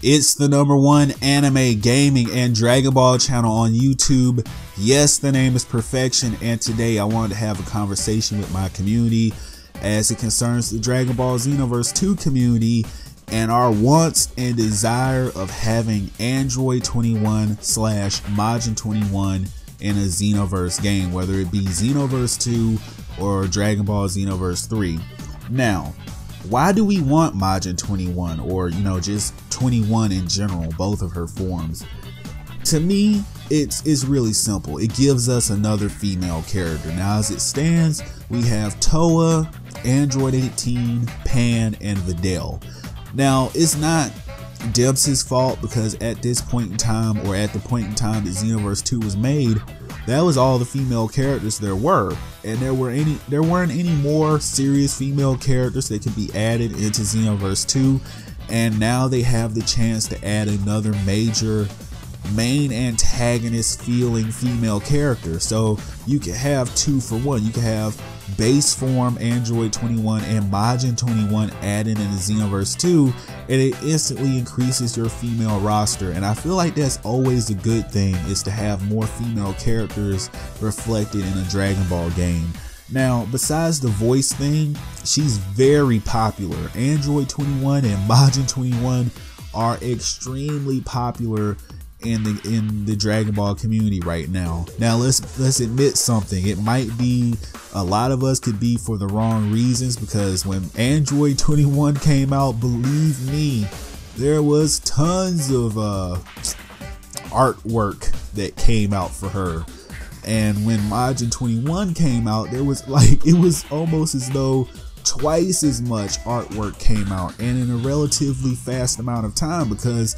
It's the #1 anime, gaming, and Dragon Ball channel on YouTube. Yes, the name is Perfection, and today I wanted to have a conversation with my community as it concerns the Dragon Ball Xenoverse 2 community and our wants and desire of having Android 21 / Majin 21 in a Xenoverse game, whether it be Xenoverse 2 or Dragon Ball Xenoverse 3. Now, why do we want Majin 21, or just 21 in general, both of her forms? To me, it's really simple. It gives us another female character. Now, as it stands, we have Toa, Android 18, Pan, and Videl. Now, it's not Debs' fault, because at this point in time, or at the point in time that Xenoverse 2 was made, that was all the female characters there were, and there weren't any more serious female characters that could be added into Xenoverse 2, and now they have the chance to add another major main antagonist feeling female character. So you can have 2 for 1. You can have base form Android 21 and Majin 21 added in the Xenoverse 2, and it instantly increases your female roster. And I feel like that's always a good thing, is to have more female characters reflected in a Dragon Ball game. Now, besides the voice thing, she's very popular. Android 21 and Majin 21 are extremely popular in the Dragon Ball community right now. Now let's admit something. It might be, a lot of us could be for the wrong reasons, because when Android 21 came out, believe me, there was tons of artwork that came out for her. And when Majin 21 came out, there was it was almost as though twice as much artwork came out, and in a relatively fast amount of time, because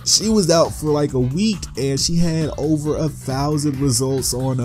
she was out for like a week and she had over 1,000 results on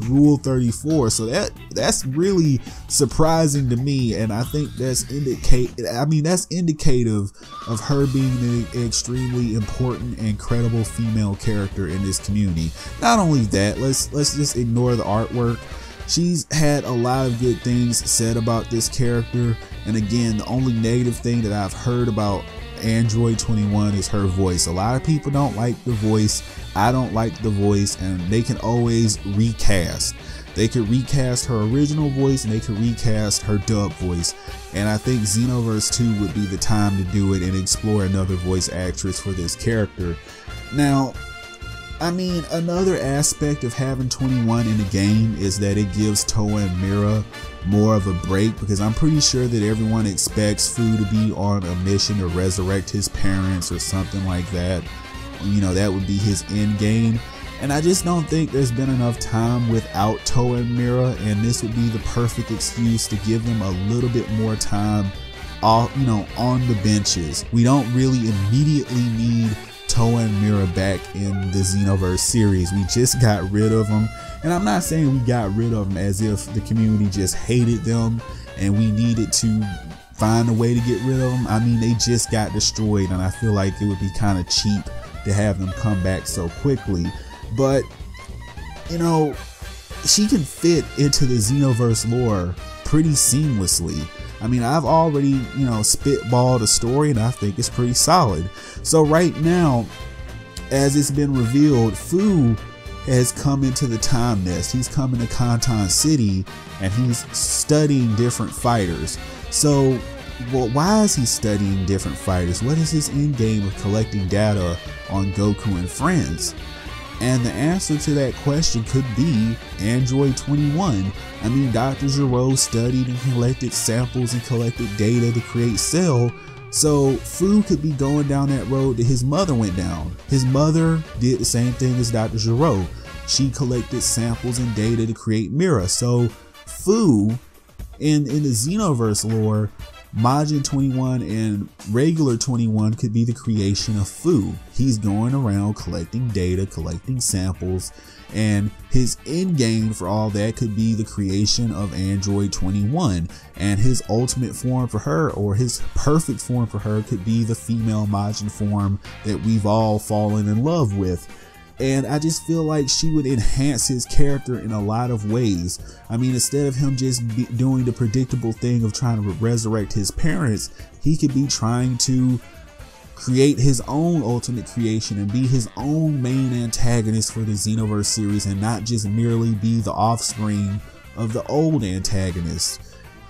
Rule 34. So that's really surprising to me, and I think that's indicative of her being an extremely important and credible female character in this community. Not only that, let's just ignore the artwork. She's had a lot of good things said about this character, and again, the only negative thing that I've heard about Android 21 is her voice. A lot of people don't like the voice. I don't like the voice, and they can always recast. They could recast her original voice, and they could recast her dub voice, and I think Xenoverse 2 would be the time to do it and explore another voice actress for this character. Now, another aspect of having 21 in the game is that it gives Toa and Mira more of a break, because I'm pretty sure that everyone expects Fu to be on a mission to resurrect his parents or something like that. That would be his end game, and I just don't think there's been enough time without Toa and Mira, and this would be the perfect excuse to give them a little bit more time on the benches. We don't really immediately need Toa and Mira back in the Xenoverse series. We just got rid of them, and I'm not saying we got rid of them as if the community just hated them and we needed to find a way to get rid of them. They just got destroyed, and I feel like it would be kind of cheap to have them come back so quickly. But she can fit into the Xenoverse lore pretty seamlessly. I've already, spitballed a story, and I think it's pretty solid. So right now, as it's been revealed, Fu has come into the Time Nest. He's come into Kanton City, and he's studying different fighters. So, why is he studying different fighters? What is his end game of collecting data on Goku and friends? And the answer to that question could be Android 21. Dr. Gero studied and collected samples and collected data to create Cell, so Fu could be going down that road that his mother went down. His mother did the same thing as Dr. Gero. She collected samples and data to create Mira. So Fu, in the Xenoverse lore, Majin 21 and regular 21 could be the creation of Fu. He's going around collecting data, collecting samples, and his end game for all that could be the creation of Android 21. And his ultimate form for her, or his perfect form for her, could be the female Majin form that we've all fallen in love with. And I just feel like she would enhance his character in a lot of ways. Instead of him just doing the predictable thing of trying to resurrect his parents, he could be trying to create his own ultimate creation and be his own main antagonist for the Xenoverse series, and not just merely be the offspring of the old antagonist.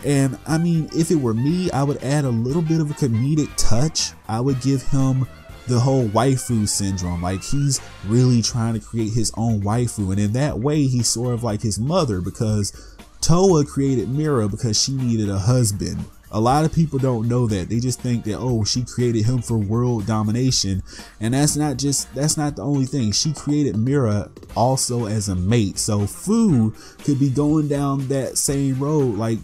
And I mean, if it were me, I would add a little bit of a comedic touch. I would give him the whole waifu syndrome, like he's really trying to create his own waifu, and in that way he's sort of like his mother, because Toa created Mira because she needed a husband. A lot of people don't know that. They just think that, oh, she created him for world domination, and that's not the only thing. She created Mira also as a mate. So Fu could be going down that same road, like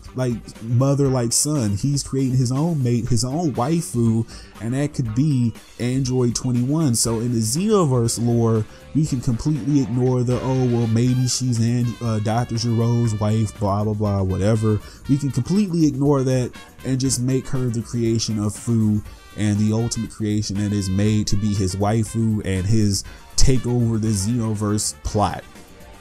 mother like son. He's creating his own mate, his own waifu, and that could be Android 21. So in the Xenoverse lore, we can completely ignore the, oh, well, maybe she's Dr. Giro's wife, blah, blah, blah, whatever. We can completely ignore that and just make her the creation of Fu, and the ultimate creation that is made to be his waifu and his take over the Xenoverse plot.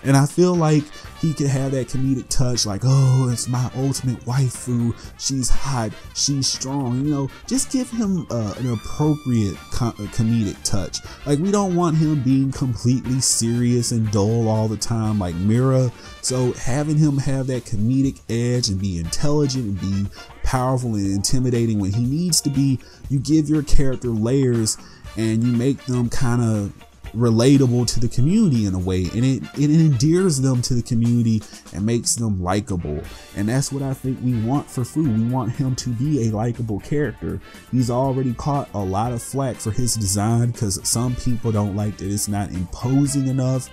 And I feel like he could have that comedic touch, like, oh, it's my ultimate waifu, she's hot, she's strong, you know, just give him an appropriate comedic touch. Like, we don't want him being completely serious and dull all the time like Mira. So having him have that comedic edge and be intelligent and be powerful and intimidating when he needs to be, you give your character layers and you make them kind of relatable to the community in a way, and it endears them to the community and makes them likable. And that's what I think we want for Fu. We want him to be a likable character. He's already caught a lot of flack for his design because some people don't like that it's not imposing enough.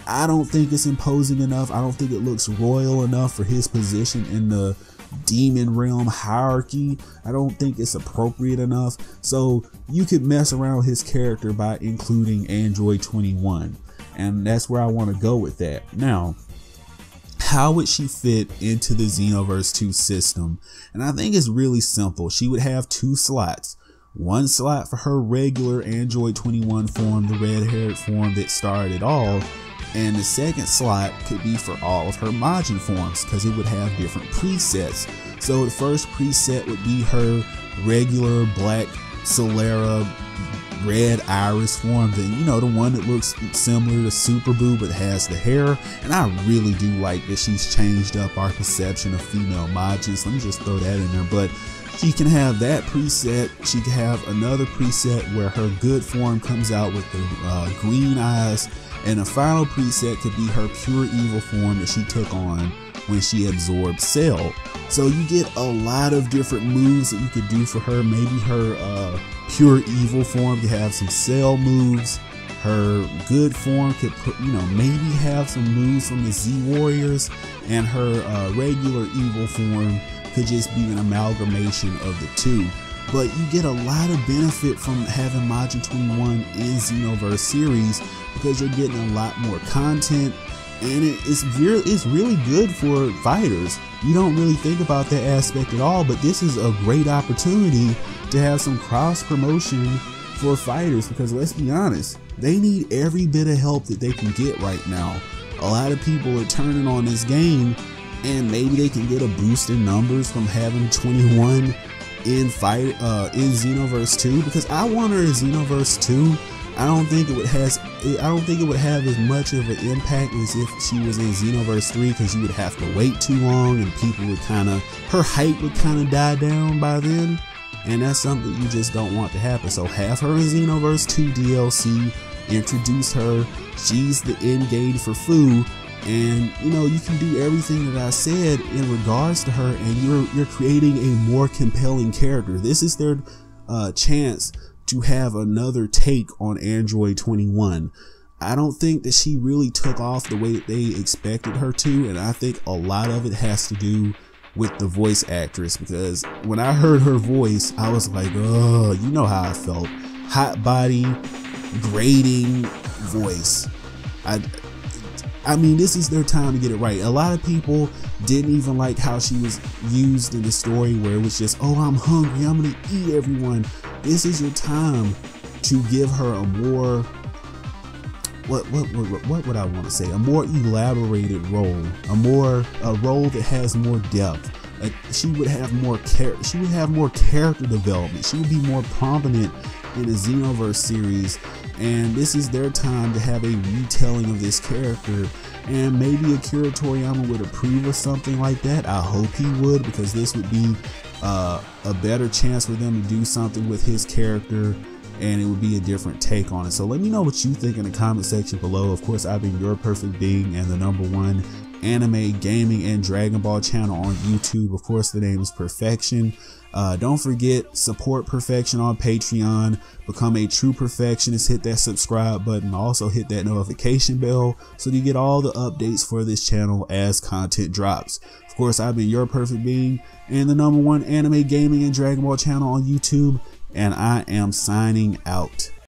I don't think it's imposing enough. I don't think it looks royal enough for his position in the demon realm hierarchy. I don't think it's appropriate enough. So you could mess around with his character by including Android 21, and that's where I want to go with that. Now, how would she fit into the Xenoverse 2 system? And I think it's really simple. She would have 2 slots. One slot for her regular Android 21 form, the red-haired form that started it all, and the second slot could be for all of her majin forms, because it would have different presets. So the first preset would be her regular black Solera red iris form, then, you know, the one that looks similar to Super Boo but has the hair. And I really do like that she's changed up our perception of female majins. Let me just throw that in there. But she can have that preset. She can have another preset where her good form comes out with the green eyes, and the final preset could be her pure evil form that she took on when she absorbed Cell. So you get a lot of different moves that you could do for her. Maybe her pure evil form could have some Cell moves. Her good form could put, you know, maybe have some moves from the Z Warriors, and her regular evil form could just be an amalgamation of the two. But you get a lot of benefit from having Majin 21 in Xenoverse series, because you're getting a lot more content, and it's really good for fighters. You don't really think about that aspect at all, but this is a great opportunity to have some cross promotion for fighters, because let's be honest, they need every bit of help that they can get right now. A lot of people are turning on this game, and maybe they can get a boost in numbers from having 21 in Xenoverse 2, because I want her in Xenoverse 2. I don't think it would have as much of an impact as if she was in Xenoverse 3, because you would have to wait too long and people would her hype would kind of die down by then, and that's something you just don't want to happen. So have her in Xenoverse 2 DLC, introduce her, she's the end game for Fu, and you know, you can do everything that I said in regards to her, and you're creating a more compelling character. This is their chance to have another take on Android 21. I don't think that she really took off the way that they expected her to, and I think a lot of it has to do with the voice actress, because when I heard her voice, I was like, oh, you know how I felt. Hot body, grating voice. I mean, this is their time to get it right. A lot of people didn't even like how she was used in the story, where it was just, oh, I'm hungry, I'm gonna eat everyone. This is your time to give her a more, what would I want to say? A more elaborated role, a role that has more depth, she would have more character development. She would be more prominent in the Xenoverse series, and this is their time to have a retelling of this character. And maybe Akira Toriyama would approve of something like that. I hope he would, because this would be a better chance for them to do something with his character, and it would be a different take on it. So let me know what you think in the comment section below. Of course, I've been your perfect being and the #1 anime, gaming, and Dragon Ball channel on YouTube. Of course, the name is Perfection. Don't forget, support Perfection on Patreon. Become a true perfectionist. Hit that subscribe button. Also hit that notification bell so that you get all the updates for this channel as content drops. Of course, I've been your perfect being and the #1 anime, gaming, and Dragon Ball channel on YouTube, and I am signing out.